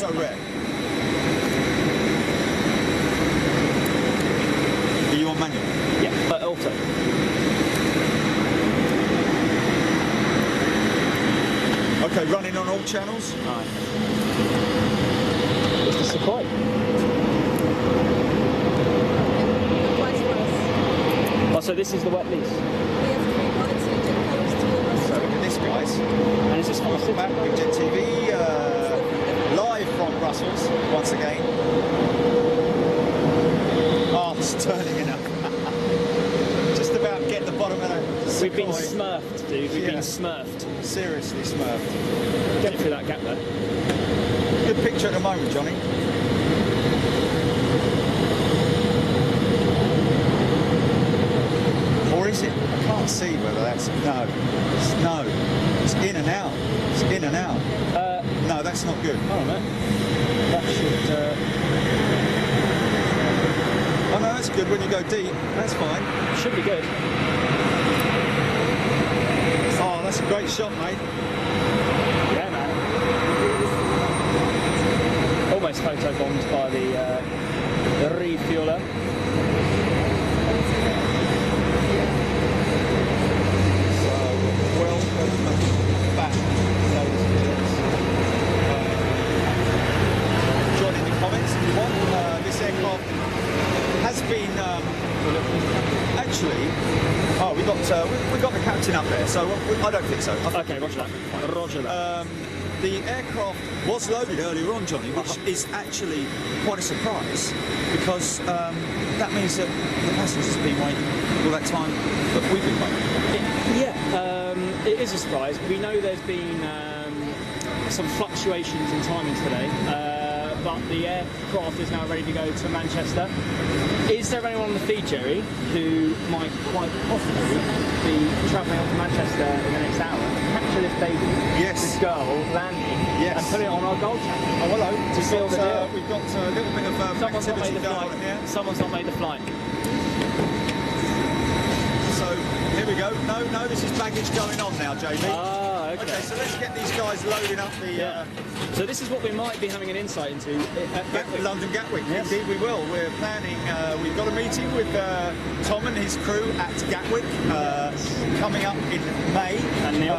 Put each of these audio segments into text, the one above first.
so rare. Are you on manual? Yeah, but auto. Okay, running on all channels. Alright. What's the Sequoia? Oh, so this is the wet lease. We have 3 points, you can post to us. So look at this, guys. And is this from the Back with Jet TV, live from Brussels once again. Oh, it's turning enough. Just about get the bottom of that. We've been smurfed, dude. We've been smurfed. Seriously smurfed. Get through that gap there. Good picture at the moment, Johnny. Or is it? I can't see whether that's... No. No. It's in and out. It's in and out. No, that's not good. Oh, no. That should... Oh, no, that's good when you go deep. That's fine. Should be good. Oh, that's a great shot, mate. Yeah, man. Almost photo-bombed by the refueler. Welcome back, ladies and gents. Join in the comments if you want. This aircraft has been actually. Oh, we got the captain up there, so I don't think so. Okay, roger that. Roger that. The aircraft was loaded earlier on, Johnny, which is actually quite a surprise because that means that the passengers have been waiting all that time, but we've been waiting. It is a surprise. We know there's been some fluctuations in timings today, but the aircraft is now ready to go to Manchester. Is there anyone on the feed, Jerry, who might quite possibly be travelling up to Manchester in the next hour to capture this baby, this girl landing, and put it on our gold channel? Oh, hello. To seal the deal. We've got a little bit of activity going on here. Someone's not made the flight. So here we go. No, this is baggage going on now, JB. Ah, okay. Okay, so let's get these guys loading up the... So this is what we might be having an insight into at Gatwick. London Gatwick. Yes. Indeed we will. We're planning, we've got a meeting with Tom and his crew at Gatwick coming up in May, And Neil.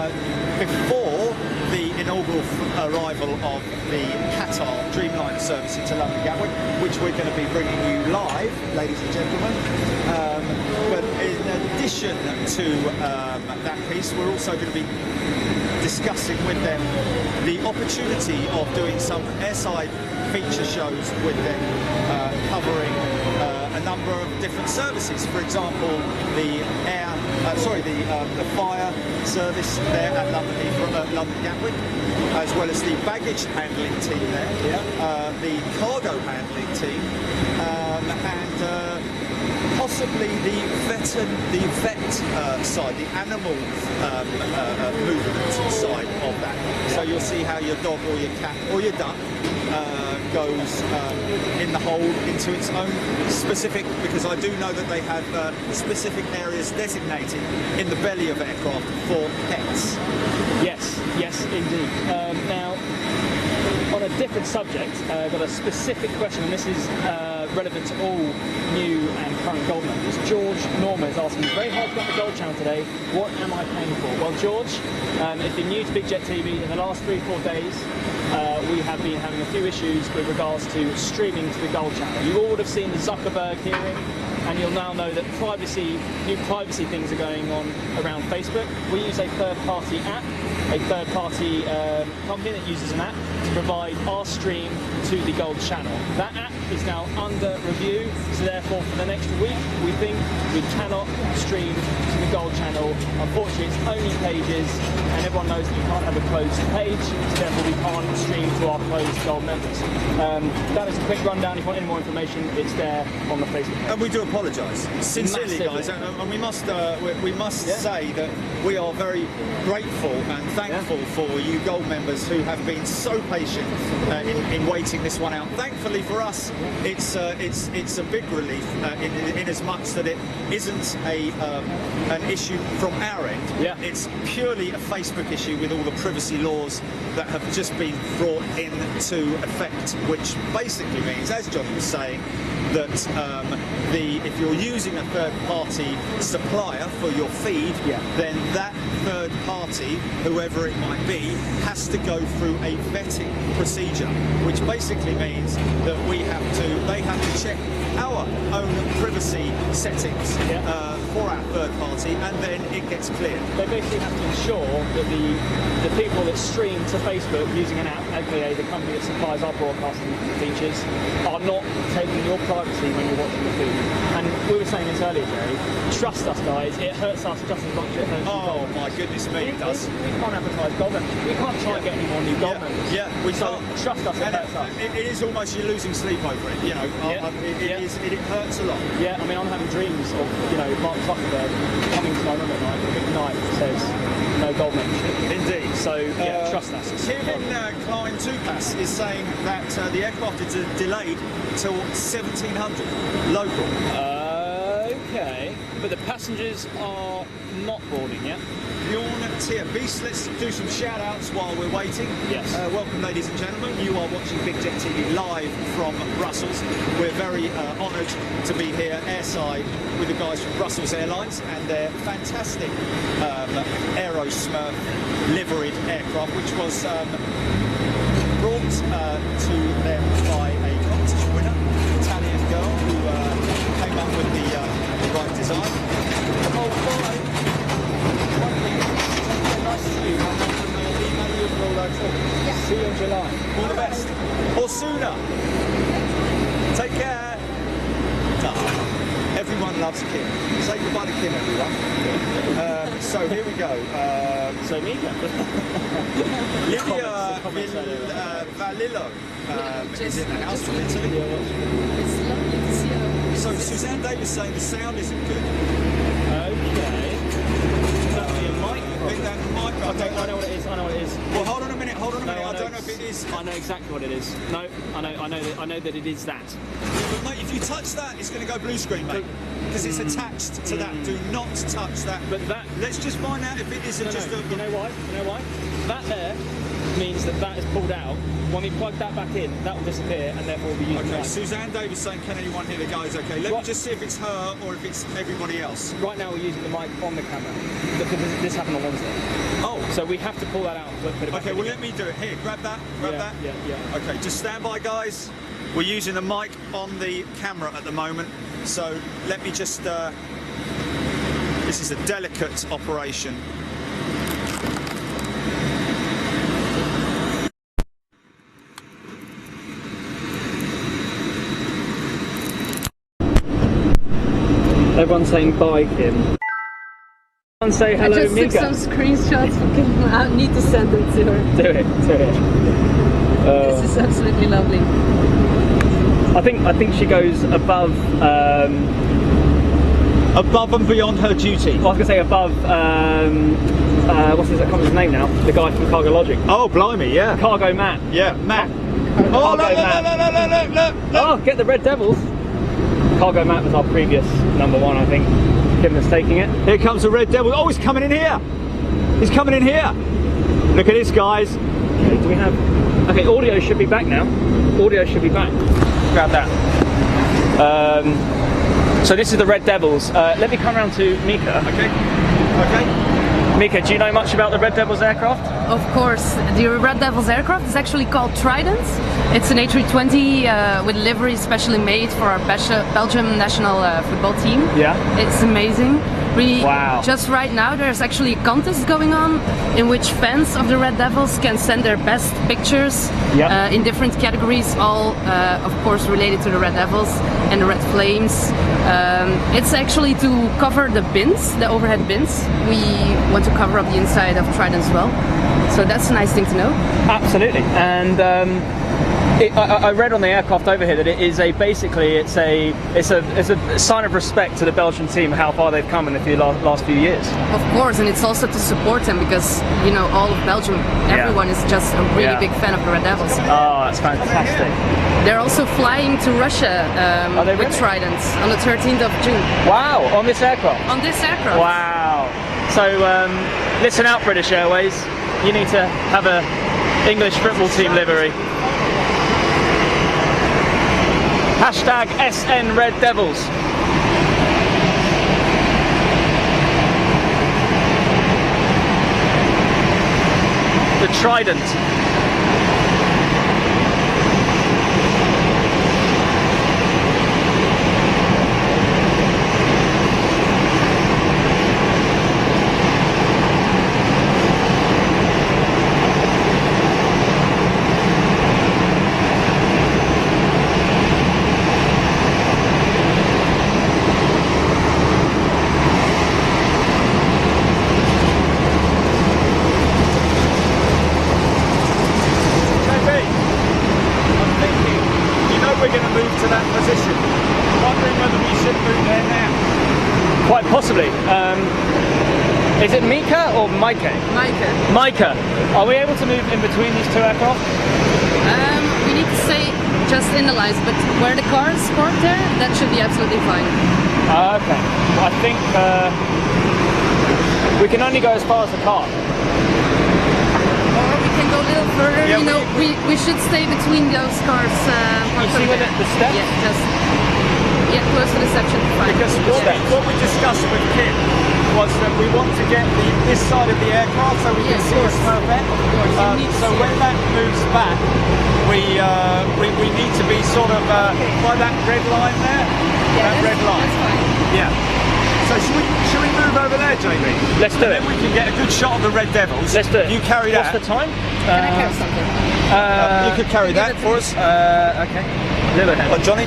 before the inaugural arrival of the Qatar Dreamliner service into London Gatwick, which we're going to be bringing you live, ladies and gentlemen. But in addition to that piece, we're also going to be discussing with them the opportunity of doing some airside feature shows with them, covering a number of different services. For example, the the fire service there at London Gatwick, as well as the baggage handling team there, the cargo handling team, and possibly the vet side, the animal movement side of that. So you'll see how your dog or your cat or your duck goes in the hold into its own specific, because I do know that they have specific areas designated in the belly of aircraft for pets. Yes, indeed. Now, on a different subject, I've got a specific question, and this is relevant to all new and current gold members. George Norma is asking, very hard to get the gold channel today, what am I paying for? Well, George, if you're new to Big Jet TV, in the last 3-4 days, we have been having a few issues with regards to streaming to the gold channel. You all would have seen the Zuckerberg hearing, and you'll now know that new privacy things are going on around Facebook. We use a third-party app, a third-party company that uses an app to provide our stream to the gold channel. That app is now under review, so therefore for the next week we think we cannot stream to the gold channel. Unfortunately, it's only pages, and everyone knows that you can't have a closed page, so therefore we can't stream to our closed gold members. That is a quick rundown. If you want any more information, it's there on the Facebook page. And we do apologise sincerely, guys, and we must say that we are very grateful and thankful for you gold members who have been so patient in waiting this one out. Thankfully for us, it's a big relief in as much that it isn't an issue from our end. It's purely a Facebook Facebook issue with all the privacy laws that have just been brought into effect, which basically means, as John was saying, that if you're using a third-party supplier for your feed, then that third party, whoever it might be, has to go through a vetting procedure, which basically means that they have to check our own privacy settings for our third party, and then it gets cleared. They basically have to ensure that the people that stream to Facebook using an app, aka the company that supplies our broadcasting features, are not taking your privacy when you're watching the feed. And we were saying this earlier, Jerry, trust us guys, it hurts us just as much as it hurts you. Oh my goodness me, it does. We can't advertise gold members. We can't try and get any more new gold members. Yeah, we so can't. Trust us, it hurts us. It is almost you're losing sleep over it, you know. It hurts a lot. Yeah, I mean, I'm having dreams of, Mark Zuckerberg coming to my room at night with a big knife that says no gold membership. Indeed. So, trust us. Kevin Klein Tupas is saying that the aircraft is delayed till 1700 local. Okay, but the passengers are not boarding yet. Bjorn Tier Beast, let's do some shout outs while we're waiting. Yes. Welcome, ladies and gentlemen. You are watching Big Jet TV live from Brussels. We're very honoured to be here airside with the guys from Brussels Airlines and their fantastic AeroSmurf liveried aircraft, which was brought to them by a competition winner, Italian girl, who came up with the right design. Oh, boy. See you in July. All the best. Or sooner. Take care. Everyone loves Kim. Say goodbye to Kim, everyone. So here we go. So Mika. Lydia Valillo is in the house from Italy. It's lovely to see you. So Suzanne Davis saying the sound isn't good. Okay. I think that might be. Okay, I know what it is. Well, hold on a minute. I don't know if it is. I know exactly what it is. No, I know that it is that. But mate, if you touch that, it's going to go blue screen, mate. Because it's attached to that. Do not touch that. But that. Let's just find out if it isn't just a. You know why? That there means that is pulled out. When we plug that back in, that will disappear, and therefore we'll be using that. Suzanne Davis saying, can anyone hear the guys okay? Let me just see if it's her or if it's everybody else. Right now we're using the mic on the camera. Because this happened on Wednesday. Oh. So we have to pull that out and put it back in. Well, let me do it. Here, grab that. Yeah. Okay, just stand by, guys. We're using the mic on the camera at the moment. So let me just... this is a delicate operation. Everyone's saying bye, Kim. Everyone say hello, I just Mika. took some screenshots for Kim. I need to send them to her. Do it. This is absolutely lovely. I think she goes above and beyond her duty. I was going to say above. What's his name now? The guy from Cargo Logic. Oh, blimey, yeah. Cargo Matt. Yeah, Matt. Oh, look. Oh, get the Red Devils. Cargo Matt was our previous #1, I think. Kim was taking it. Here comes the Red Devil. Oh, he's coming in here. He's coming in here. Look at this, guys. Okay, do we have... Okay, audio should be back now. Audio should be back. Grab that. So this is the Red Devils. Let me come around to Mika. Okay. Mika, do you know much about the Red Devils aircraft? Of course, the Red Devils aircraft is actually called Trident. It's an A320 with livery specially made for our Belgium national football team. Yeah. It's amazing. Wow. Just right now there's actually a contest going on in which fans of the Red Devils can send their best pictures in different categories, all of course related to the Red Devils and the Red Flames. It's actually to cover the bins, the overhead bins. We want to cover up the inside of Trident as well. So that's a nice thing to know. Absolutely. And I read on the aircraft over here that it is basically it's a sign of respect to the Belgian team, how far they've come in the last few years. Of course, and it's also to support them because all of Belgium, everyone is just a really big fan of the Red Devils. Oh, that's fantastic. They're also flying to Russia with Trident on the 13th of June. Wow, on this aircraft? On this aircraft. Wow. So Listen out, British Airways. You need to have a English football team livery. Hashtag SN Red Devils. The Trident. Quite possibly. Is it Mika or Micah? Micah. Micah. Are we able to move in between these two aircraft? We need to stay just in the lines, but where the cars parked there, that should be absolutely fine. Okay. Well, I think we can only go as far as the car. Or we can go a little further. Yeah, you know, we should stay between those cars. You see where the steps? Yeah, just close to the section. Fine. Because what we discussed with Kim was that we want to get this side of the aircraft so we can see a Smurf end. So when that moves back, we need to be sort of by that red line there. Yeah, that red line. That's fine. Yeah. So should we move over there, JB? Let's do it. Then we can get a good shot of the Red Devils. Let's do it. You carry that. What's the time? Can I carry something? You could carry that for us. Okay. Little ahead. Johnny?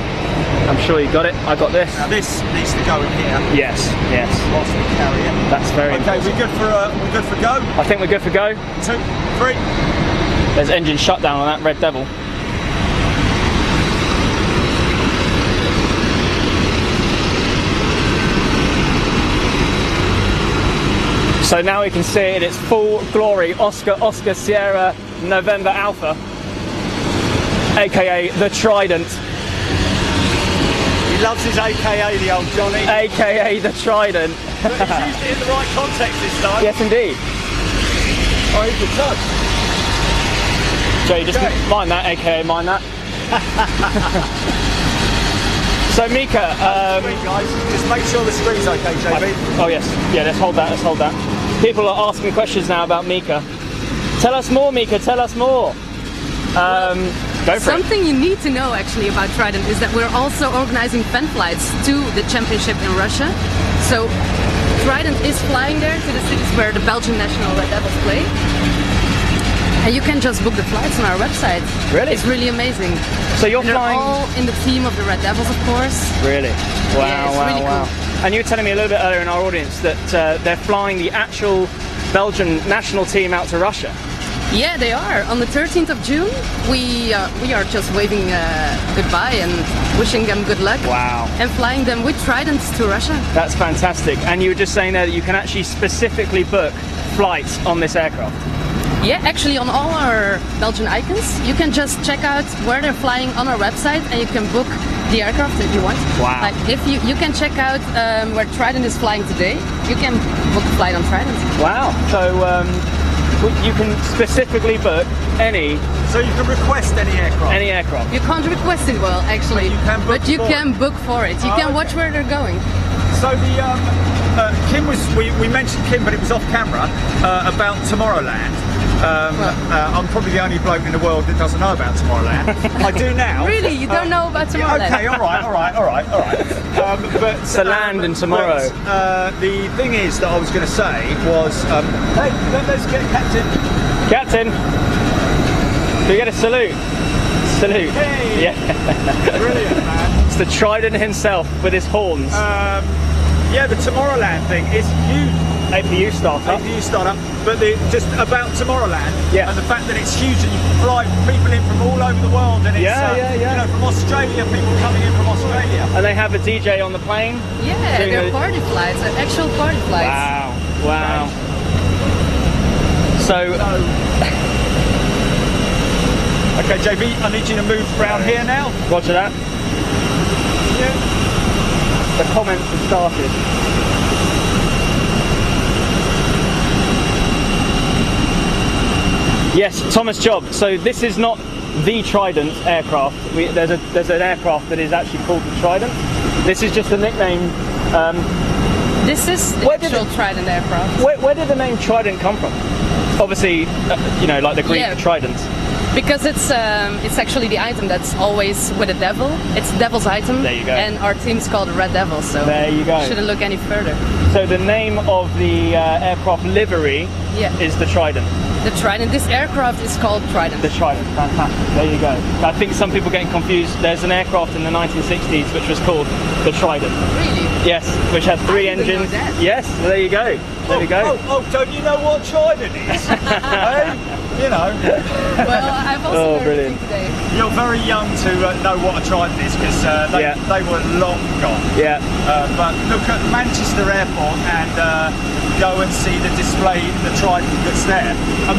I'm sure you got it. I got this. Now this needs to go in here. Yes. Yes. Whilst we carry it. That's very okay. important. We're good for go. I think we're good for go. 2, 3. There's engine shutdown on that Red Devil. So now we can see it in its full glory. Oscar Sierra November Alpha, aka the Trident. He loves his AKA, the old Johnny. AKA the Trident. But he's used it in the right context this time. Yes, indeed. Oh, he's good touch. Joe, just mind that, AKA mind that. So Mika, guys, just make sure the screen's okay, JB. Oh yes, yeah. Let's hold that. Let's hold that. People are asking questions now about Mika. Tell us more, Mika. Tell us more. Go for Something you need to know actually about Trident is that we're also organizing fan flights to the championship in Russia. So Trident is flying there to the cities where the Belgian national Red Devils play. And you can just book the flights on our website. Really? It's really amazing. So you're and they're flying all in the team of the Red Devils, of course. Really? Wow! Yeah, it's wow! really wow! cool. And you were telling me a little bit earlier in our audience that they're flying the actual Belgian national team out to Russia. Yeah, they are. On the 13th of June, we are just waving goodbye and wishing them good luck. Wow. And flying them with Tridents to Russia. That's fantastic. And you were just saying there that you can actually specifically book flights on this aircraft. Yeah, actually on all our Belgian icons, you can just check out where they're flying on our website and you can book the aircraft if you want. Wow. Like if you can check out where Trident is flying today, you can book a flight on Trident. Wow. So you can specifically book any... So you can request any aircraft? Any aircraft. You can't request it, well, actually, but you can book for it. You can watch where they're going. So the Kim we mentioned Kim, but it was off camera about Tomorrowland. I'm probably the only bloke in the world that doesn't know about Tomorrowland. I do now. Really? You don't know about Tomorrowland? Okay, all right. But it's the land and tomorrow. But, the thing is that I was going to say was, hey, let's get Captain. Captain, do we get a salute? Salute. Hey. Yeah. Brilliant, man. It's the Trident himself with his horns. Yeah, the Tomorrowland thing is huge. APU startup. APU startup, but just about Tomorrowland, yeah. And the fact that it's huge and you can fly people in from all over the world, and it's you know, from Australia, people coming in from Australia. And they have a DJ on the plane. Yeah, they're party flights, they're actual party flights. Wow. So okay, JB, I need you to move around here now. Roger that. Yeah. The comments have started. Yes, Thomas Job. So this is not the Trident aircraft. There's an aircraft that is actually called the Trident. This is just a nickname. This is the actual Trident aircraft. Where did the name Trident come from? Obviously, you know, like the Greek Trident. Because it's actually the item that's always with a devil. It's the devil's item. There you go. And our team's called Red Devil, so there you go. Shouldn't look any further. So the name of the aircraft livery is the Trident. The Trident. This aircraft is called Trident. The Trident. Fantastic. There you go. I think some people getting confused. There's an aircraft in the 1960s which was called the Trident. Really? Yes, which had 3 engines. Yes, there you go. There we go. Oh, don't you know what Trident is? Hey? You know. Well, I've also learned brilliant. today. You're very young to know what a Trident is because they were long gone. Yeah. But look at Manchester Airport and go and see the display, the Trident that's there.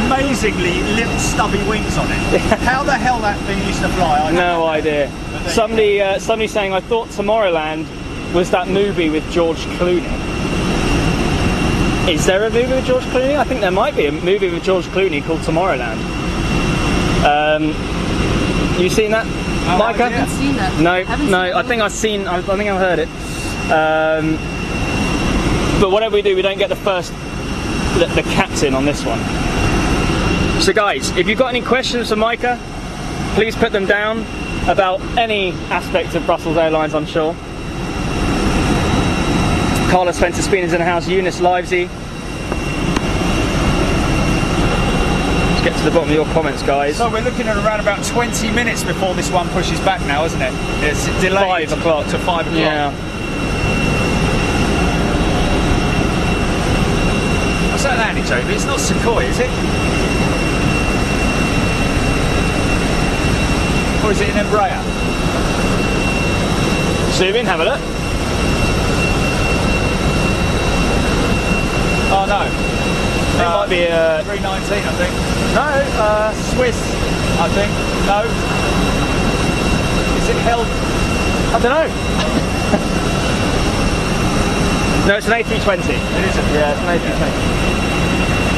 Amazingly little stubby wings on it. How the hell that thing used to fly? I No idea. Somebody saying, I thought Tomorrowland was that movie with George Clooney. Is there a movie with George Clooney? I think there might be a movie with George Clooney called Tomorrowland. You seen that, Micah? I haven't seen that. No. I think I've heard it. But whatever we do, we don't get the captain on this one. So guys, if you've got any questions for Micah, please put them down about any aspect of Brussels Airlines, I'm sure. Carla Spencer Spina's in the house, Eunice Livesy. Let's get to the bottom of your comments, guys. So we're looking at around about 20 minutes before this one pushes back now, isn't it? It's delayed 5 o'clock. to 5 o'clock. Yeah. What's that landing, Toby? It's not Sukhoi, is it? Or is it an Embraer? Zoom in, have a look. Oh no. It might be a 319, I think. no, Swiss, I think. No. Is it held? I don't know. No, it's an A320. It isn't. Yeah, it's an A320.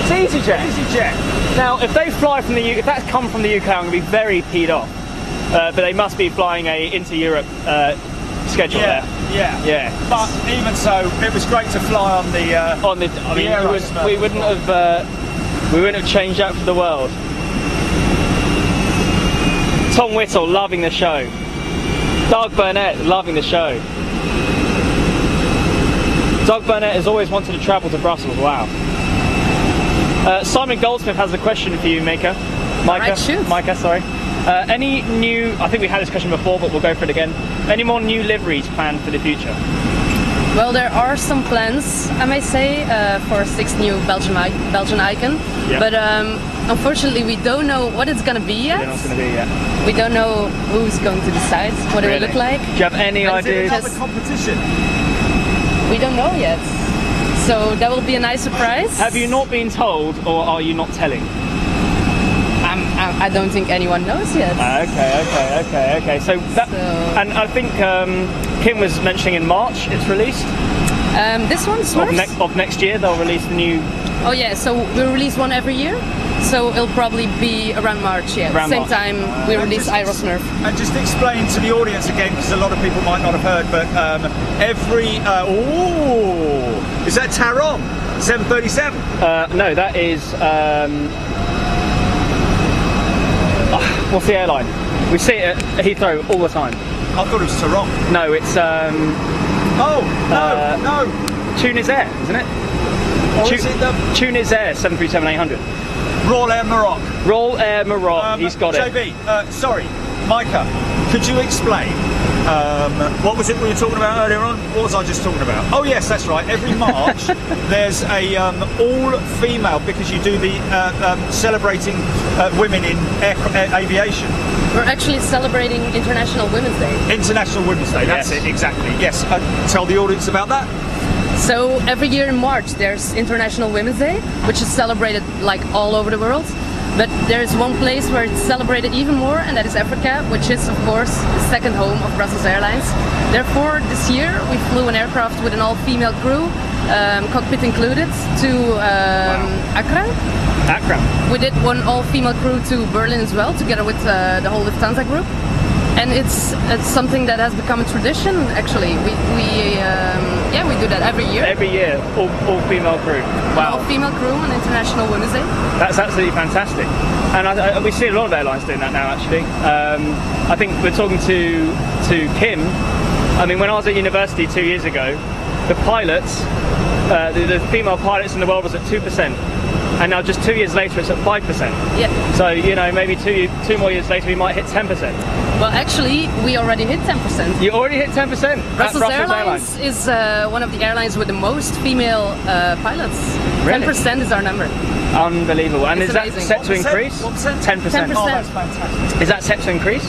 It's EasyJet. EasyJet. Now, if they fly from the if that's come from the UK, I'm going to be very peed off. But they must be flying a inter-Europe schedule there. Yeah. But even so, it was great to fly on the. I mean, we wouldn't have changed that for the world. Tom Whittle loving the show. Doug Burnett loving the show. Doug Burnett has always wanted to travel to Brussels. Wow. Simon Goldsmith has a question for you, Micah. Right, shoot. Micah, sorry. Any new? I think we had this question before, but we'll go for it again. Any more new liveries planned for the future? Well, there are some plans, I may say, for 6 new Belgian icon. Yeah. But unfortunately, we don't know what it's going to be yet. We don't know what it's going to be yet. We don't know who's going to decide what it will look like. Do you have any ideas? Is it another competition? We don't know yet. So that will be a nice surprise. Have you not been told, or are you not telling? I don't think anyone knows yet. Okay. So and I think Kim was mentioning in March it's released. This one, Smurfs? Of next year they'll release the new. Oh yeah, so we release one every year. So it'll probably be around March, yeah. Around Same March. time we release AeroSmurf. And just explain to the audience again, because a lot of people might not have heard, but is that Tarom 737? No, that is. What's the airline? We see it at Heathrow all the time. I thought it was Tarom. No, it's no. Tunis Air, isn't it? Or is it the Tunis Air 737-800. Royal Air Maroc? Royal Air Maroc. He's got it. JB, sorry, Micah, could you explain what was it we were talking about earlier on? What was I just talking about? Oh yes, that's right. Every March there's a all-female, because you do the celebrating women in aviation. We're actually celebrating International Women's Day. International Women's Day, that's Yes. it, exactly. Yes, tell the audience about that. So every year in March there's International Women's Day, which is celebrated like all over the world. But there's one place where it's celebrated even more, and that is Africa, which is of course the second home of Brussels Airlines. Therefore, this year we flew an aircraft with an all-female crew, cockpit included, to Accra. Accra. We did one all-female crew to Berlin as well, together with the whole Lufthansa group. And it's something that has become a tradition. Actually, we do that every year. Every year, all female crew. Wow. All female crew on International Women's Day. That's absolutely fantastic. And we see a lot of airlines doing that now. Actually, I think we're talking to Kim. I mean, when I was at university 2 years ago, the pilots, the female pilots in the world was at 2%. And now just 2 years later it's at 5%. Yeah. So, you know, maybe two more years later we might hit 10%. Well, actually, we already hit 10%. You already hit 10%? Brussels Airlines is one of the airlines with the most female pilots. Really? 10% is our number. Unbelievable. And It's is that amazing. set to increase? 10%? 10%. Oh, that's fantastic. Is that set to increase?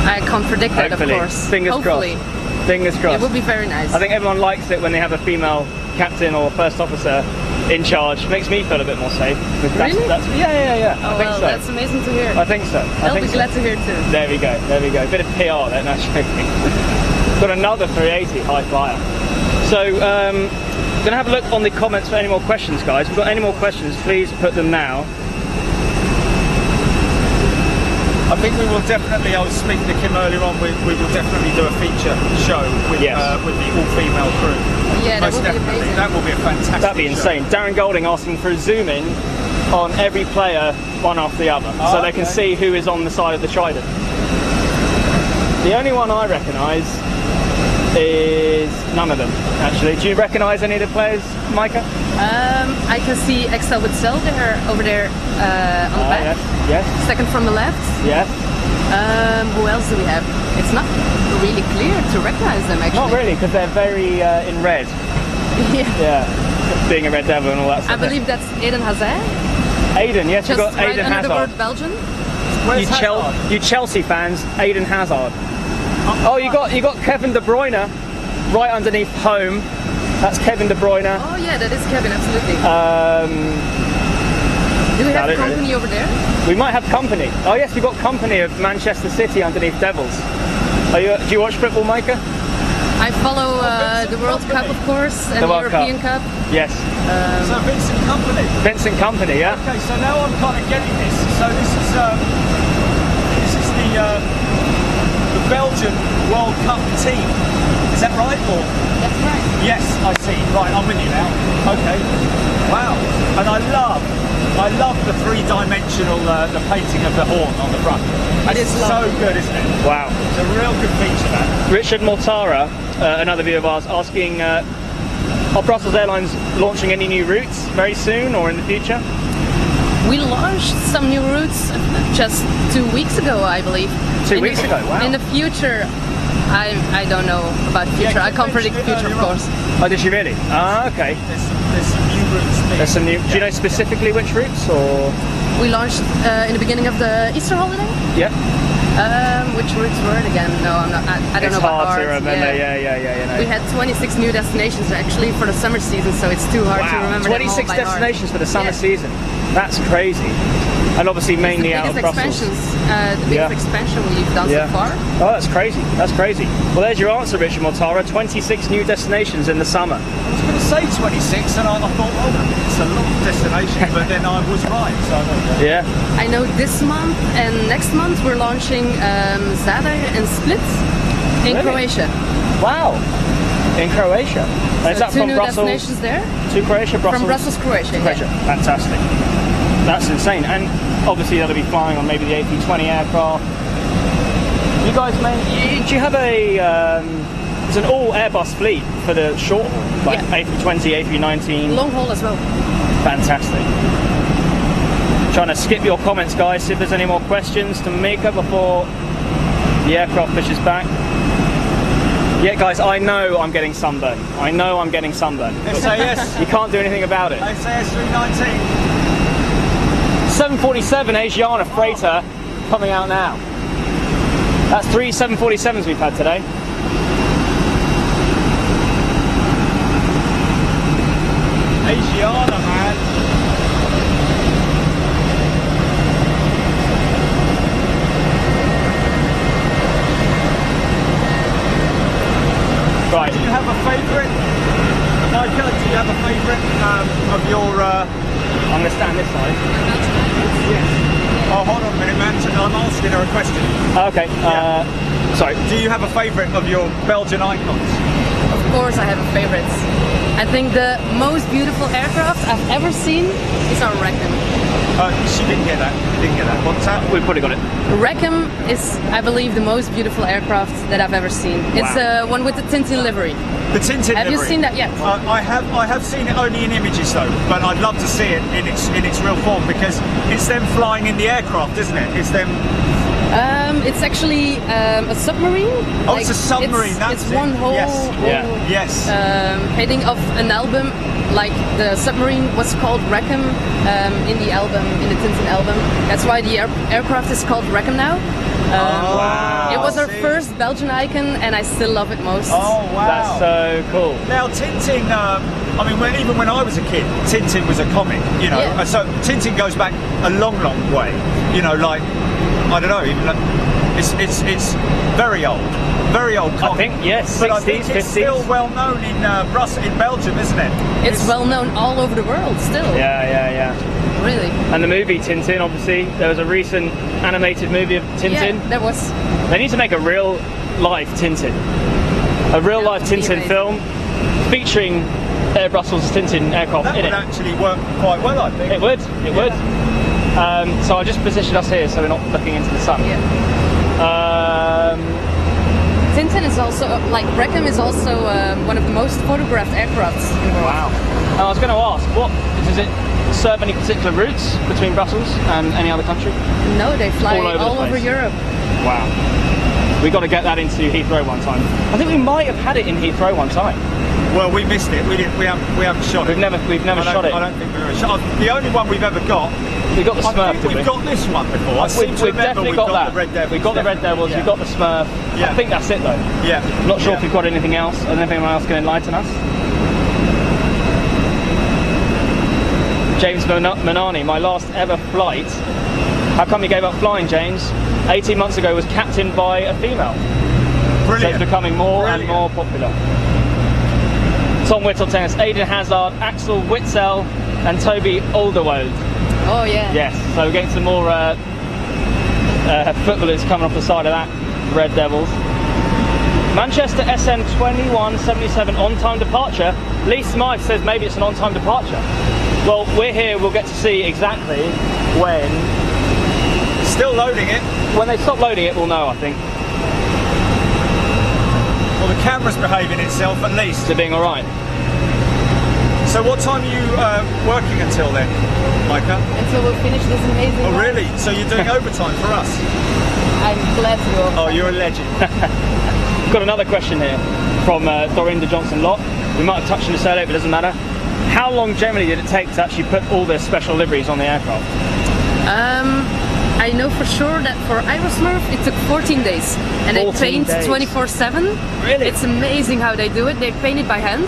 I can't predict that, of Hopefully. course. Fingers Hopefully. crossed. Fingers crossed. It would be very nice. I think everyone likes it when they have a female captain or first officer in charge. Makes me feel a bit more safe. Really? Yeah. Oh, I think well, so. that's amazing to hear. I think so. I'll be glad to hear too. There we go. Bit of PR then, actually. Got another 380 high flyer. So, gonna have a look on the comments for any more questions, guys. If you've got any more questions, please put them now. I think we will definitely, I was speaking to Kim earlier on, we will definitely do a feature show with, with the all-female crew. Yeah, that Most would be definitely. amazing. That will be a fantastic That'd be show. insane. Darren Golding asking for a zoom in on every player, one after the other, so they can see who is on the side of the Trident. The only one I recognise is none of them, actually. Do you recognise any of the players, Micah? I can see Excel with Cell there, over there on the back. Yes. Second from the left. Yes. Who else do we have? It's not really clear to recognize them, actually. Not really, because they're very in red. Yeah. Being a Red Devil and all that stuff. I believe that's Eden Hazard. Aiden, yes, we've got right Aiden under the Hazard. word Belgian. You Chelsea fans, Aiden Hazard. Oh, you got Kevin De Bruyne right underneath home. That's Kevin De Bruyne. Oh yeah, that is Kevin, absolutely. Do we have About it, company really. over there? We might have company. Oh yes, we've got company of Manchester City underneath Devils. Do you watch football, Micah? I follow the World Cup, of course, and the European Cup. Yes. So Vincent Company. Vincent Company, yeah. Okay, so now I'm kind of getting this. So this is the Belgian World Cup team. Is that right? Or? That's right. Yes, I see. Right, I'm with you now. Okay. Wow. And I love the three-dimensional, the painting of the horn on the front. It is so good, isn't it? Wow. It's a real good feature, that. Richard Mortara, another viewer of ours, asking, are Brussels Airlines launching any new routes very soon or in the future? We launched some new routes just 2 weeks ago, I believe. 2 weeks ago, wow. In the future, I don't know about the future. I can't predict the future, of course. Oh, did she really? Ah, okay. There's some new routes. There's some new. Do you know specifically which routes, or? We launched in the beginning of the Easter holiday. Yeah. Which routes were it again? No, I'm not. I don't know about It's hard to ours. remember. Yeah. No. We had 26 new destinations actually for the summer season, so it's too hard to remember. 26 them all by destinations heart. for the summer Yeah. season. That's crazy. And obviously mainly out of Brussels. The biggest expansion we've done so far. Oh, that's crazy. That's crazy. Well, there's your answer, Richard Mortara. 26 new destinations in the summer. I was going to say 26, and I thought, oh, it's a lot of destinations, but then I was right. So Yeah. I know this month and next month we're launching Zadar and Split in Croatia. Wow. In Croatia. So Is that two from new Brussels destinations there? to Croatia? From Brussels, Croatia. Croatia. Fantastic. That's insane. And obviously they'll be flying on maybe the A320 aircraft. You guys, do you have it's an all Airbus fleet for the short haul, like A320, A319? Long haul as well. Fantastic. Trying to skip your comments, guys, see if there's any more questions to make up before the aircraft pushes back. Yeah, guys, I know I'm getting sunburned. SAS. You can't do anything about it. SAS 319. 747 Asiana freighter coming out now. That's 3 747s we've had today. Asiana, man. Right. Do you have a favourite? Oh, hold on a minute, man. I'm asking her a question. Okay. Sorry. Do you have a favourite of your Belgian icons? Of course I have a favorite. I think the most beautiful aircraft I've ever seen is our Reckham. She didn't get that. Didn't get that. What's that? We've probably got it. Reckham is, I believe, the most beautiful aircraft that I've ever seen. It's the one with the Tintin livery. The Tintin Have livery. you seen that yet? I have seen it only in images though, but I'd love to see it in its real form because it's them flying in the aircraft, isn't it? It's them. It's actually a submarine. Oh, it's a submarine. That's it's it. one whole, Yes. heading of an album. Like the submarine was called Reckham in the album, in the Tintin album. That's why the aircraft is called Reckham now. Wow. It was our first Belgian icon, and I still love it most. Oh wow. That's so cool. Now Tintin, I mean, even when I was a kid, Tintin was a comic, you know. Yeah. So Tintin goes back a long way. You know, like I don't know, even it's very old comic. I think yes, but 60s, I think it's 50s. still well known in Belgium, isn't it? It's well known all over the world still. Yeah. Really. And the movie Tintin, obviously, there was a recent animated movie of Tintin. Yeah, that was. They need to make a real life Tintin. A real life That would be Tintin amazing. film featuring Air Brussels Tintin aircraft That in would it. actually work quite well, I think. It would. So I just positioned us here so we're not looking into the sun. Tintin is also, like Reckham is also one of the most photographed aircrafts in the world. Wow. And I was going to ask, what does it serve any particular routes between Brussels and any other country? No, they fly All over the all over place. Europe. Wow. We got to get that into Heathrow one time. I think we might have had it in Heathrow one time. Well, we missed it. We haven't shot it. We've never shot it. I don't think we've ever shot it. The only one we've ever got. We got the I Smurf, think did we? we've got this one before. I seem to We've remember definitely we've got that. the Red Devils. We've got the Red Devils, Yeah. we've got the Smurf. Yeah. I think that's it though. Yeah. I'm not sure if Yeah. we've got anything else. I don't know if anyone else can enlighten us. James Manani, my last ever flight. How come you gave up flying, James? 18 months ago was captained by a female. So Brilliant. it's becoming more and Brilliant. more popular. Tom Whittle telling us Aiden Hazard, Axel Witzel and Toby Alderweireld. Oh yeah. Yes, so we're getting some more footballers coming off the side of that Red Devils. Manchester SN 2177 on-time departure. Lee Smythe says maybe it's an on-time departure. Well, we're here, we'll get to see exactly when. Still loading it. When they stop loading it, we'll know, I think. Well, the camera's behaving itself at least. Is it being alright? So what time are you working until then, Micah? Until we finish this amazing. Oh, ride. really? So you're doing overtime for us? I'm glad to go. Oh, you're a legend. Got another question here from Dorinda Johnson-Lott. We might have touched on this earlier, but it doesn't matter. How long generally did it take to actually put all the special liveries on the aircraft? I know for sure that for AeroSmurf it took 14 days, and they 14 paint days. 24/7. Really? It's amazing how they do it. They paint it by hand.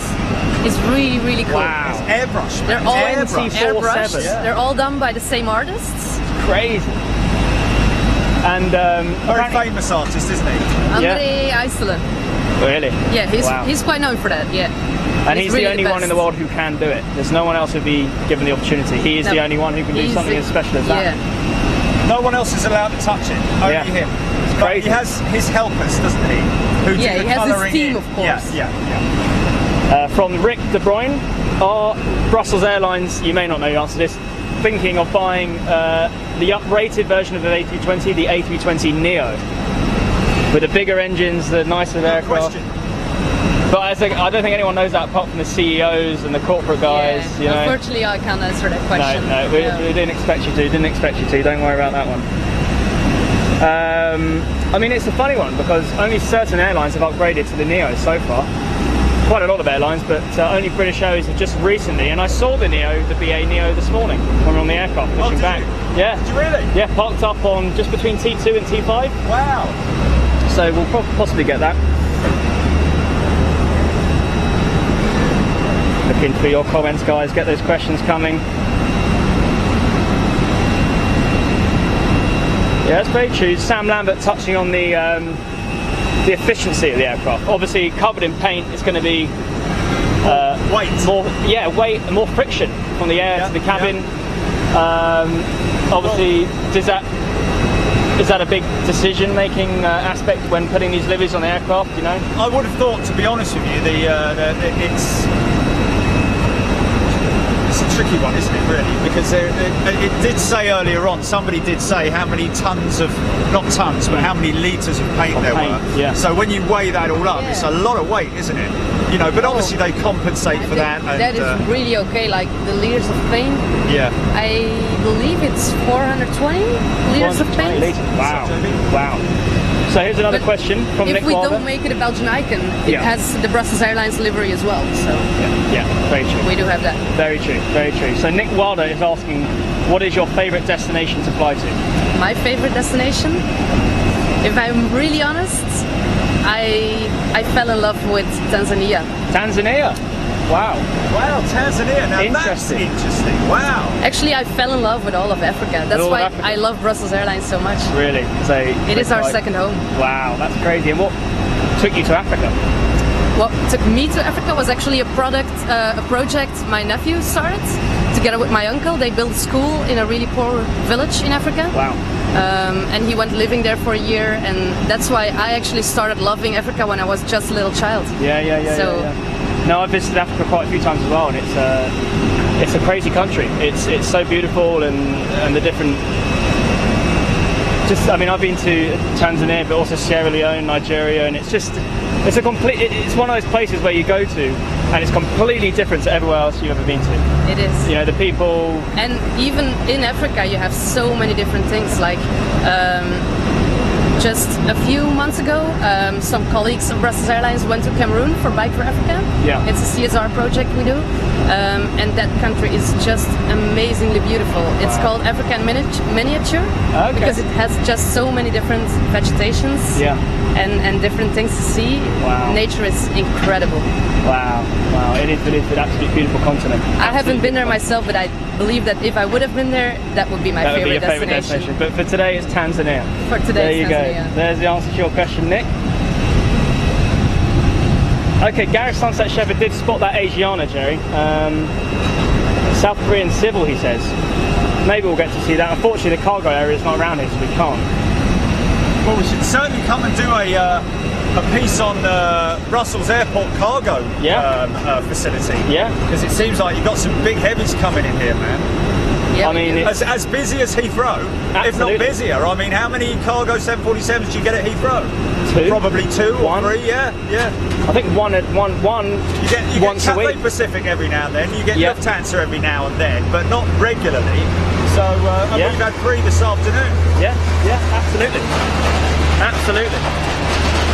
It's really cool. Wow. Airbrush. They're all Airbrush. 24/7. airbrushed. Yeah. They're all done by the same artists. Crazy. And Very apparently- famous artist, isn't he? Andre Iceland. Really? Yeah, Wow. he's quite known for that. Yeah. And he's really the only one best. in the world who can do it. There's no one else who'd be given the opportunity. He is No. the only one who can do He's something the- as special as that. Yeah. No one else is allowed to touch it. Only Yeah. him. It's But crazy. he has his helpers, doesn't he? Who do Yeah, the he has his colouring team, in. of course. Yeah. From Rick De Bruyne, are Brussels Airlines, you may not know the answer to this, thinking of buying the uprated version of the A320, the A320neo, with the bigger engines, the nicer Good aircraft. question. But I don't think anyone knows that apart from the CEOs and the corporate guys. Yeah. You know. Unfortunately, I can't answer that question. No, we didn't expect you to. Didn't expect you to. Don't worry about that one. I mean, it's a funny one because only certain airlines have upgraded to the Neo so far. Quite a lot of airlines, but only British Airways have just recently. And I saw the Neo, the BA Neo, this morning when we were on the aircraft pushing did back. you? Yeah. Did you really? Yeah, parked up on just between T2 and T5. Wow. So we'll possibly get that. Looking for your comments, guys. Get those questions coming. Yeah, that's very true. Sam Lambert touching on the efficiency of the aircraft. Obviously, covered in paint, it's going to be Weight. more, weight, and more friction from the air Yeah, to the cabin. Obviously, is that a big decision-making aspect when putting these liveries on the aircraft? You know, I would have thought, to be honest with you, it's a tricky one, isn't it, really? Because it did say earlier on, somebody did say how many tons of, not tons, but how many litres of paint there were. Yeah. So when you weigh that all up, it's a lot of weight, isn't it? You know, but obviously they compensate for that. And, that is really okay. Like the liters of paint. Yeah. I believe it's 420 liters of paint. Liters. Wow. Wow. So here's another question from Nick If we Wilder. don't make it a Belgian icon, it has the Brussels Airlines livery as well. So yeah, very true. We do have that. Very true, very true. So Nick Wilder is asking, what is your favourite destination to fly to? My favourite destination? If I'm really honest, I fell in love with Tanzania. Tanzania? Wow. Wow, Tanzania. Now Interesting. that's interesting. Wow. Actually, I fell in love with all of Africa. That's why I love Brussels Airlines so much. Really? So it is our second home. Wow, that's crazy. And what took you to Africa? What took me to Africa was actually a project my nephew started together with my uncle. They built a school in a really poor village in Africa. Wow. And he went living there for a year, and that's why I actually started loving Africa when I was just a little child. Yeah. No, I've visited Africa quite a few times as well, and it's a crazy country. It's so beautiful, and the different. I mean, I've been to Tanzania, but also Sierra Leone, Nigeria, and it's one of those places where you go to, and it's completely different to everywhere else you've ever been to. It is. You know, the people. And even in Africa, you have so many different things. Like, just a few months ago, some colleagues of Brussels Airlines went to Cameroon for Bike for Africa. Yeah. It's a CSR project we do. And that country is just amazingly beautiful. It's called African Miniature because it has just so many different vegetations and different things to see. Wow. Nature is incredible. Wow. It is an absolutely beautiful continent. I haven't been there myself, but I believe that if I would have been there, that would be my favorite destination. But for today, it's Tanzania. For today, it's Tanzania. Go. There's the answer to your question, Nick. Okay, Gareth Sunset Shepherd did spot that Asiana, Jerry. South Korean Civil, he says. Maybe we'll get to see that. Unfortunately, the cargo area is not around here, so we can't. Well, we should certainly come and do a piece on Brussels Airport cargo facility. Yeah. Because it seems like you've got some big heavies coming in here, man. Yeah, I mean, as busy as Heathrow, if not busier. I mean, how many cargo 747s do you get at Heathrow? 2. Probably 2 or 1. 3, yeah. I think one you get once a Cathay week. Pacific every now and then, you get Lufthansa every now and then, but not regularly. So, and we've had 3 this afternoon. Yeah, absolutely.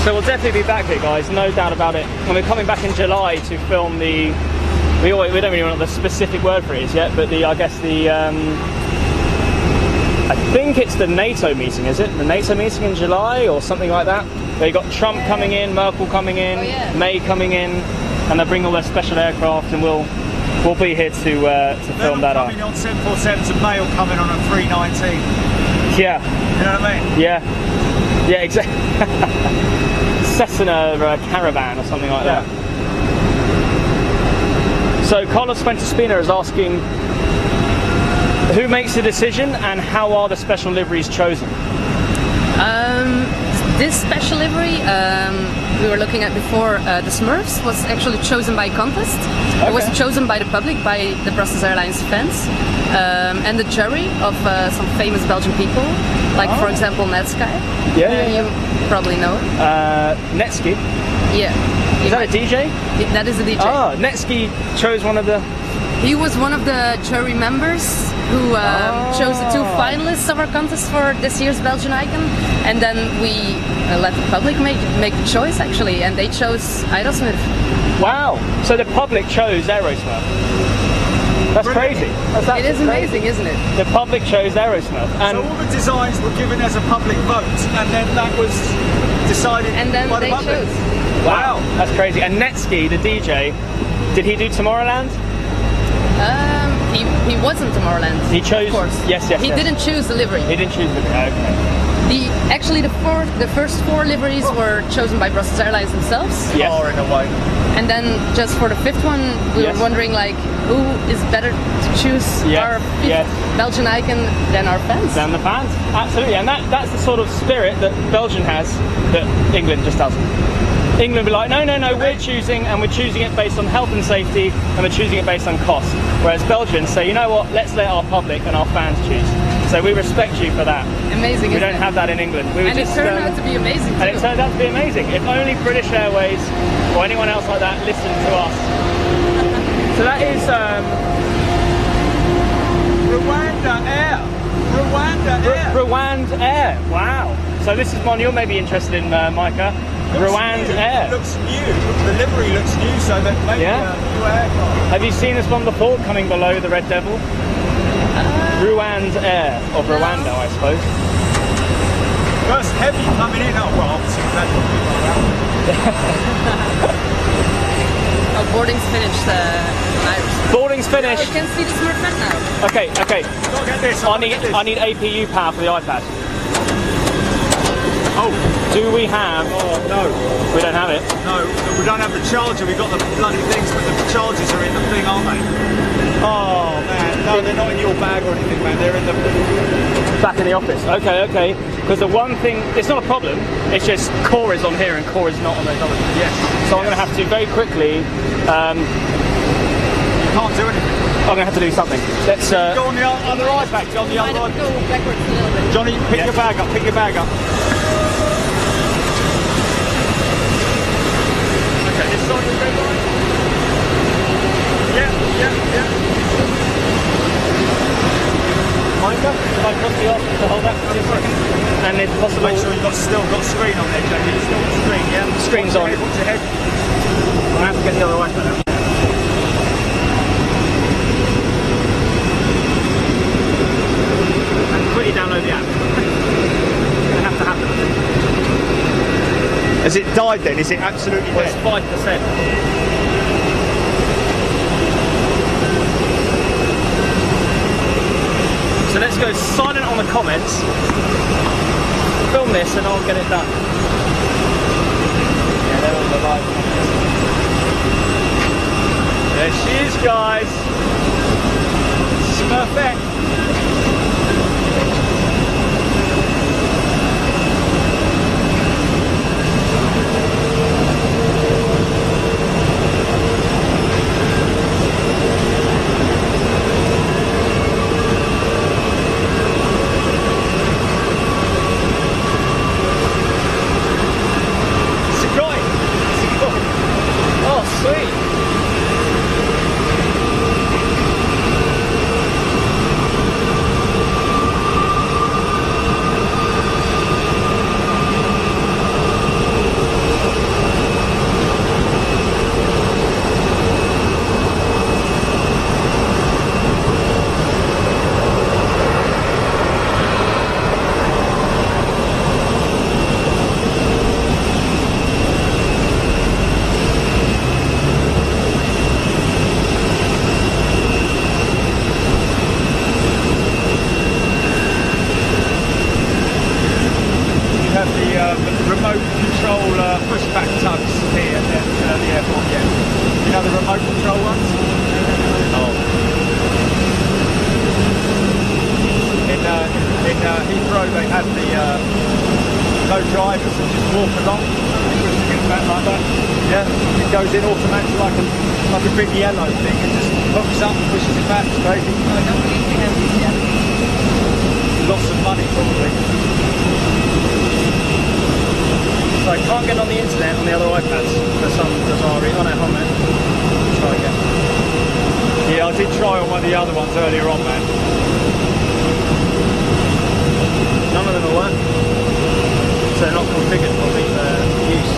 So we'll definitely be back here, guys, no doubt about it. And we're coming back in July to film the... We don't really know what the specific word for it is yet, but I think it's the NATO meeting, is it? The NATO meeting in July or something like that? They got Trump coming in, Merkel coming in, May coming in, and they bring all their special aircraft, and we'll be here to film that up. Coming on 747s and Mail coming on a 319. Yeah. You know what I mean? Yeah, exactly. Cessna Caravan or something like that. So Carlos Fuentespina is asking, who makes the decision and how are the special liveries chosen? This special livery we were looking at before, the Smurfs, was actually chosen by contest. It was chosen by the public, by the Brussels Airlines fans, and the jury of some famous Belgian people, like for example Netsky. You probably know. Netsky? Yeah. Is that a DJ? That is a DJ. Oh, Netsky chose one of the... He was one of the jury members who chose the 2 finalists of our contest for this year's Belgian Icon, and then we let the public make the choice actually, and they chose AeroSmurf. Wow! So the public chose AeroSmurf. That's crazy. It is amazing, isn't it? The public chose AeroSmurf. And so all the designs were given as a public vote, and then that was decided by the public. Chose. Wow, that's crazy. And Netsky, the DJ, did he do Tomorrowland? He wasn't Tomorrowland. He chose. Of course. Yes. He didn't choose the livery. He didn't choose the livery. Okay. Actually, the first 4 liveries were chosen by Brussels Airlines themselves. Yes. Far in a way. And then just for the 5th one, we were wondering like, who is better to choose our 5th Belgian icon than our fans? Than the fans, absolutely. And that's the sort of spirit that Belgium has that England just doesn't. England will be like, no, we're choosing, and we're choosing it based on health and safety, and we're choosing it based on cost. Whereas Belgians say, you know what, let's let our public and our fans choose. So we respect you for that. Amazing. We don't have that in England. We and just, it turned out to be amazing too. And it turned out to be amazing. If only British Airways or anyone else like that listened to us. So that is Rwanda Air. Rwanda Air. Rwanda Air. Wow. So this is one you're maybe interested in, Micah. Rwanda Air. It looks new. The livery looks new, so that maybe a new aircraft. Have you seen this one before, coming below the Red Devil? Rwanda Air, of Rwanda, I suppose. First heavy coming in. Oh, well, obviously that would be like that. Oh, boarding's finished. Boarding's finished. You can see the Smurfette now. Okay. Gotta get this. I need APU power for the iPad. Oh, do we have? Oh no, we don't have it. No, we don't have the charger. We've got the bloody things, but the chargers are in the thing, aren't they? Oh man, no, they're not in your bag or anything, man. They're in the back in the office. Okay. Because the one thing, it's not a problem. It's just core is on here and core is not on those others. Yes. So I'm going to have to very quickly. You can't do anything. I'm going to have to do something. Let's go on the other iPad. On the other iPad. Go backwards a little bit. Johnny, pick your bag up. Pick your bag up. Okay, this is on the red line. Yeah. Micah, if I quickly ask you to hold that for 2 seconds, and it's possible. Make sure you've still got screen on there, Jackie. You've still got screen, yeah? The screen's on. Watch your head. I'm going to have to get the other iPad out. And quickly download the app. It'll have to happen. Has it died then? Is it absolutely Well, dead? it's 5%. So let's go silent on the comments, film this and I'll get it done. Yeah, they're on the live comments. There she is, guys. Smurfette. Remote control pushback tugs here at the airport, yeah. You know the remote control ones? Oh. In Heathrow they had the no drivers that just walk along, pushing it back like that. Yeah, it goes in automatically like a big yellow thing. It just hooks up and pushes it back. It's crazy. I don't believe we have these yet. Lots of money probably. So I can't get on the internet on the other iPads for some bizarre reason. Oh no, hold on a minute. Try again. Yeah, I did try on one of the other ones earlier on, man. None of them will work. So they're not configured properly for use.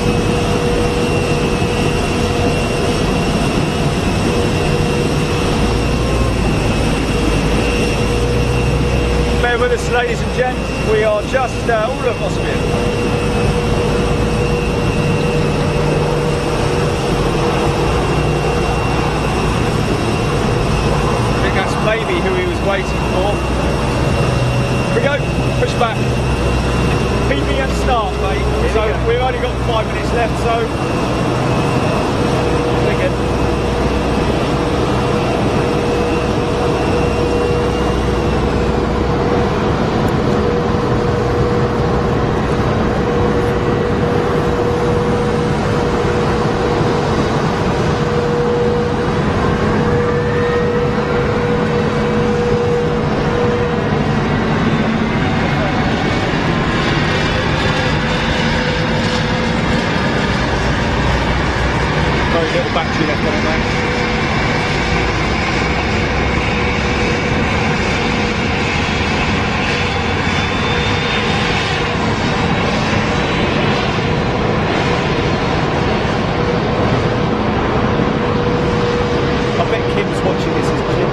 Bear with us, ladies and gents. We are just all of us here. Maybe who he was waiting for. Here we go, push back. left zone. Very good. Very little battery left on it, mate. I bet Kim's watching this, isn't she?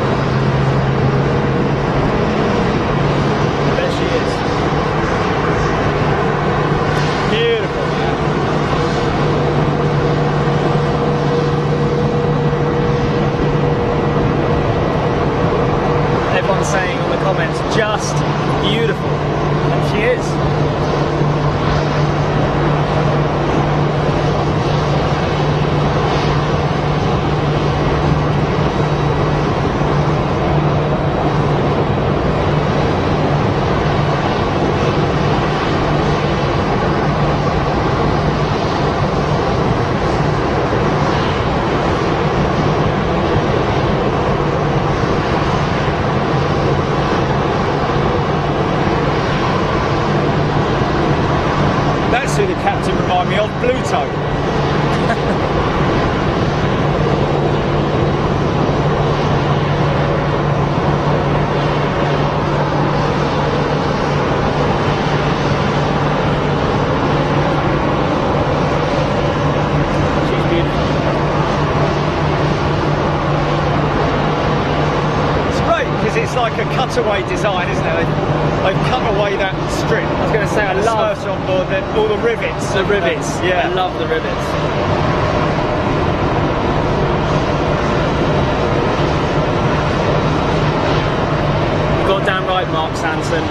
I bet she is. Beautiful, man. Everyone's saying on the comments, just beautiful. And she is. That's who the captain reminded me of, Bluto. She's beautiful. It's great because it's like a cutaway design, isn't it? They've cut away that strip. I was going to say, I love Smurfs on board, then all the rivets. the rivets. Yeah. I love the rivets. Got damn right, Mark Sanson.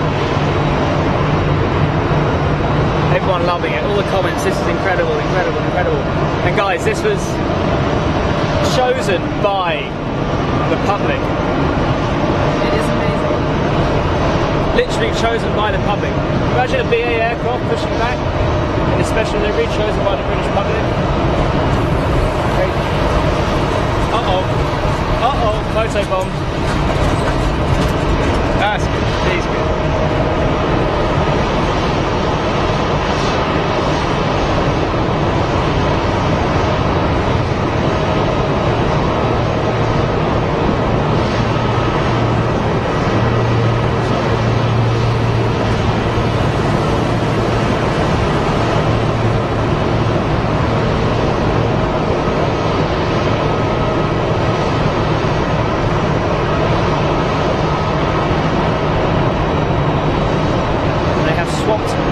Everyone loving it. All the comments. This is incredible, incredible, incredible. And guys, this was chosen by the public. It is amazing. Literally chosen by the public. Imagine a BA aircraft pushing back in a special livery chosen by the British public. Okay. Uh-oh, photo bomb. That's good. He's good.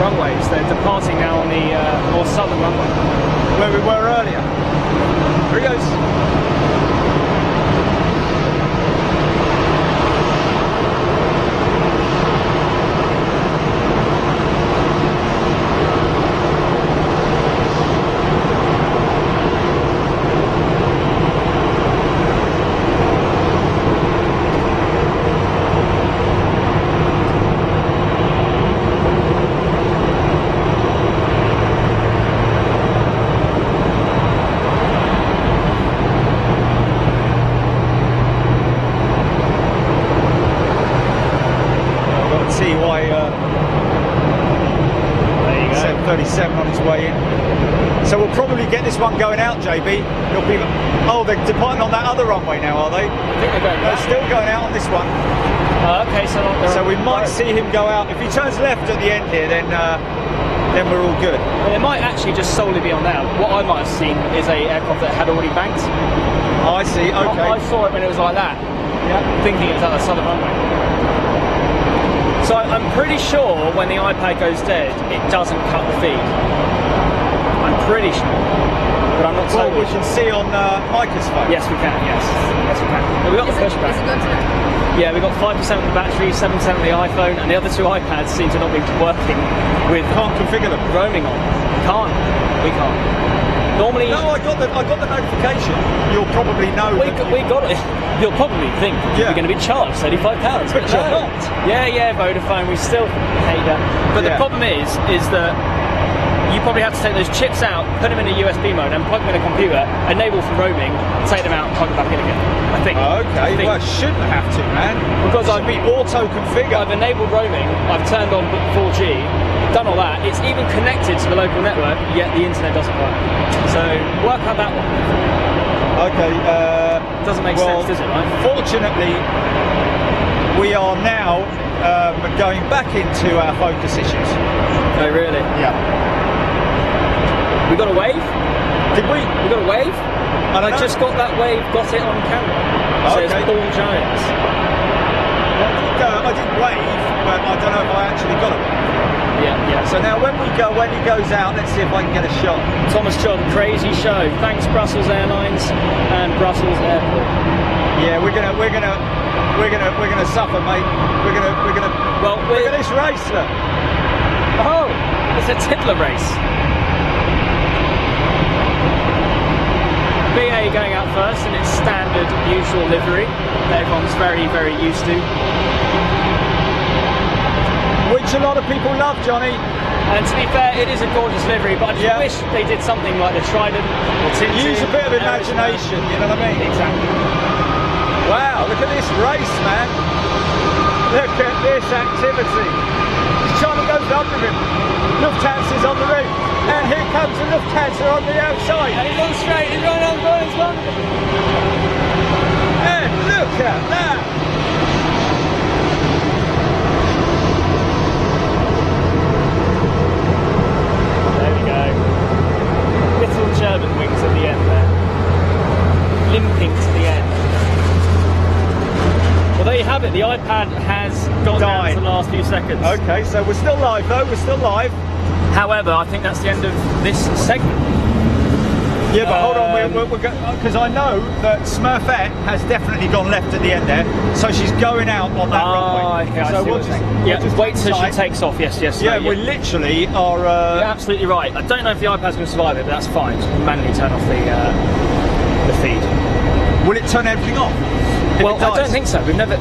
Runways. They're departing now on the more southern runway. Where we were earlier. Here he goes. TY 737 on its way in. So we'll probably get this one going out, JB. It'll be, oh, they're departing on that other runway now, are they? I think they're going back. They're still going out on this one. Okay, so we might see him go out. If he turns left at the end here, then we're all good. It might actually just solely be on that. What I might have seen is a aircraft that had already banked. Oh, I see. Okay. I saw it when it was like that. Yeah. Thinking it was at the southern runway. So I'm pretty sure when the iPad goes dead, it doesn't cut the feed. I'm pretty sure, but I'm not Well, totally we can see on Micah's phone. Yes, we can. Yes, we can. Well, we got the pushback. Is it going to that? Yeah, we got 5% of the battery, 7% of the iPhone, and the other two iPads seem to not be working with Can't configure them. roaming on. We can't. Normally, No, I got the notification. You'll probably know. we got it. You'll probably think you're going to be charged £35, But you're not. Yeah, Vodafone. We still hate that. But the problem is that you probably have to take those chips out, put them in a USB mode, and plug them in a computer, enable for roaming, take them out, and plug them back in again. I think. Okay, well, I shouldn't have to, man. Because I'd be auto-configured. I've enabled roaming, I've turned on 4G, done all that. It's even connected to the local network, yet the internet doesn't work. So work out that one. Okay. Doesn't make sense, does it? Right? Fortunately, we are now going back into our focus issues. Oh, really? Yeah. We got a wave? Did we? We got a wave? And I just got that wave, got it on camera. So it's Paul Jones. I did wave, but I don't know if I actually got it. Yeah. So now when he goes out, let's see if I can get a shot. Thomas John, crazy show. Thanks Brussels Airlines and Brussels Airport. Yeah, we're gonna suffer, mate. We're gonna look at this race, look. Oh, it's a tiddler race. BA going out first in its standard usual livery that everyone's very, very used to. Which a lot of people love, Johnny. And to be fair, it is a gorgeous livery, but I just wish they did something like the Trident or Tintin. Use a bit of imagination, you know what I mean? Exactly. Wow, look at this race, man. Look at this activity. China goes under him. Lufthansa's on the ring. And here comes the Lufthansa on the outside. And he's on straight, he's running on going, he's gone. And look at that. There we go. Little German wings at the end there. Limping to the end. Well, there you have it. The iPad has gone down to the last few seconds. Okay, so we're still live though. We're still live. However, I think that's the end of this segment. Yeah, but hold on, because I know that Smurfette has definitely gone left at the end there, so she's going out on that runway. Okay, so we'll just wait till she takes off. Yes. Yeah, we literally are. You're absolutely right. I don't know if the iPad's going to survive it, but that's fine. Just manually turn off the feed. Will it turn everything off? Well, I don't think so. We've never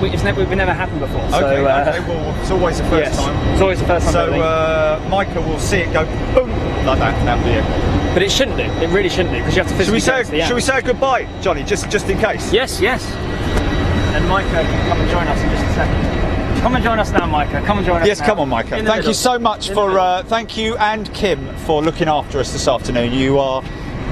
happened before. Okay, so, well, it's always the first time. It's always the first time. So Micah will see it go boom like that out the vehicle. But it shouldn't do. It really shouldn't do because you have to physically get to the end. Should we say goodbye, Johnny, just in case? Yes. And Micah can come and join us in just a second. Come and join us now, Micah. Come and join us. Yes, now. come on, Micah. Thank you so much thank you and Kim for looking after us this afternoon. You are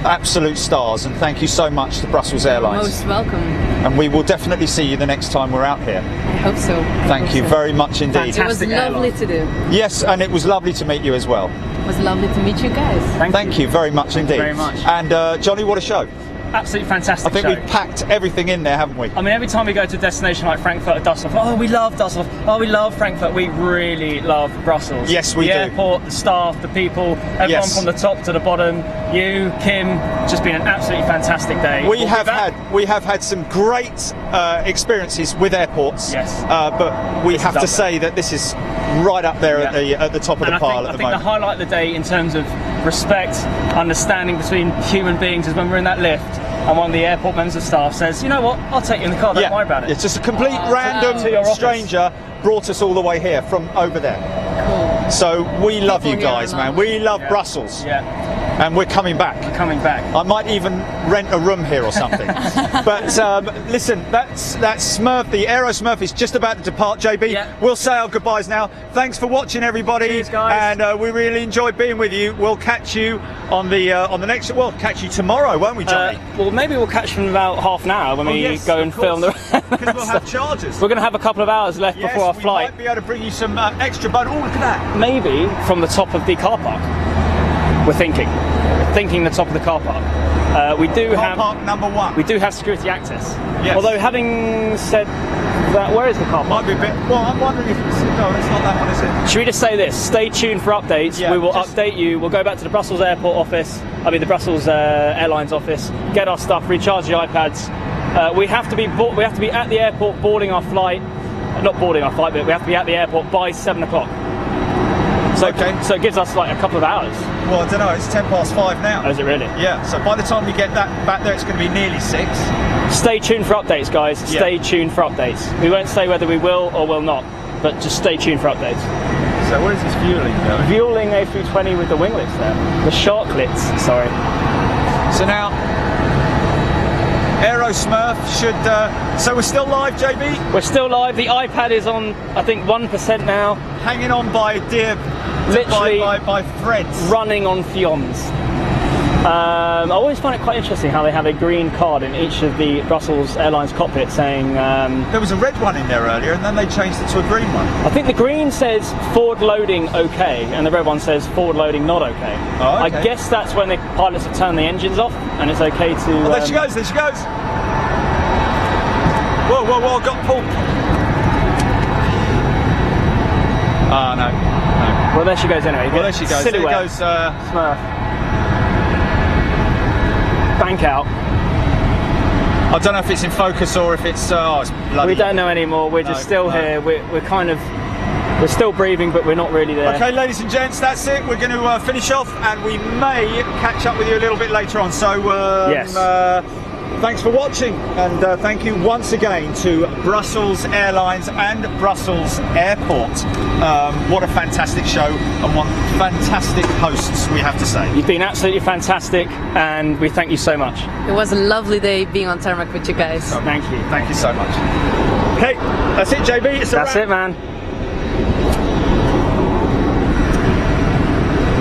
absolute stars, and thank you so much to Brussels Airlines. Most welcome. And we will definitely see you the next time we're out here. I hope so. Thank you very much indeed. It was lovely to do. Yes, and it was lovely to meet you as well. It was lovely to meet you guys. Thank you very much indeed. Very much. And Johnny, what a show. Absolutely fantastic. I think we've packed everything in there, haven't we? I mean, every time we go to a destination like Frankfurt or Dusseldorf, oh, we love Dusseldorf, oh, we love Frankfurt, we really love Brussels. Yes, we do. The airport, the staff, the people, everyone from the top to the bottom, you, Kim, just been an absolutely fantastic day. We have had some great experiences with airports. Yes. But we have to say that this is right up there at the top of the pile at the moment. I think the highlight of the day in terms of respect, understanding between human beings is when we're in that lift and one of the airport members of staff says, you know what, I'll take you in the car, don't worry about it. It's just a complete random stranger brought us all the way here from over there. Cool. So we love you guys, man. We love Brussels. Yeah. And we're coming back. I might even rent a room here or something. But listen, that's Smurf. The AeroSmurf is just about to depart, JB. Yeah. We'll say our goodbyes now. Thanks for watching, everybody. Cheers, guys. And we really enjoyed being with you. We'll catch you on the next. We'll catch you tomorrow, won't we, Johnny? Well, maybe we'll catch you in about half an hour when we go and film the. Because we'll have chargers. We're going to have a couple of hours left before our flight. We might be able to bring you some extra bone. Oh, look at that. Maybe from the top of the car park. We're thinking the top of the car park. We do car park number 1. We do have security access. Yes. Although having said that, where is the car park? Might be a bit. Well, I'm wondering if it's not that one, is it? Should we just say this? Stay tuned for updates. Yeah, we will update you. We'll go back to the Brussels Airport office. The Brussels Airlines office. Get our stuff. Recharge the iPads. We have to be at the airport boarding our flight. Not boarding our flight, but we have to be at the airport by 7 o'clock. So, Okay. so it gives us like a couple of hours. Well, I don't know. It's 5:10 now. Oh, is it really? Yeah. So by the time we get that back there, it's going to be nearly 6. Stay tuned for updates, guys. Stay tuned for updates. We won't say whether we will or will not, but just stay tuned for updates. So where is this fueling going? Fueling A320 with the winglets there. The sharklets, sorry. So now, AeroSmurf should. So we're still live, JB. We're still live. The iPad is on, I think, 1% now. Hanging on by Literally by threads. running on fumes. I always find it quite interesting how they have a green card in each of the Brussels Airlines cockpits saying... There was a red one in there earlier, and then they changed it to a green one. I think the green says forward loading okay, and the red one says forward loading not okay. Oh, okay. I guess that's when the pilots have turned the engines off, and it's okay to... Oh, there she goes, there she goes. Whoa, whoa, whoa, got pulled. Ah, no. Well, there she goes anyway. Well, there she goes. Silhouette. There goes Smurf. Bank out. I don't know if it's in focus or if it's bloody. We don't know anymore. We're just still here. We're still breathing, but we're not really there. Okay, ladies and gents, that's it. We're going to finish off, and we may catch up with you a little bit later on. So, yes. Thanks for watching, and thank you once again to Brussels Airlines and Brussels Airport. What a fantastic show, and what fantastic hosts, we have to say. You've been absolutely fantastic, and we thank you so much. It was a lovely day being on tarmac with you guys. Thank you. Thank you so much. Okay, that's it, JB. It's a That's wrap. it, man.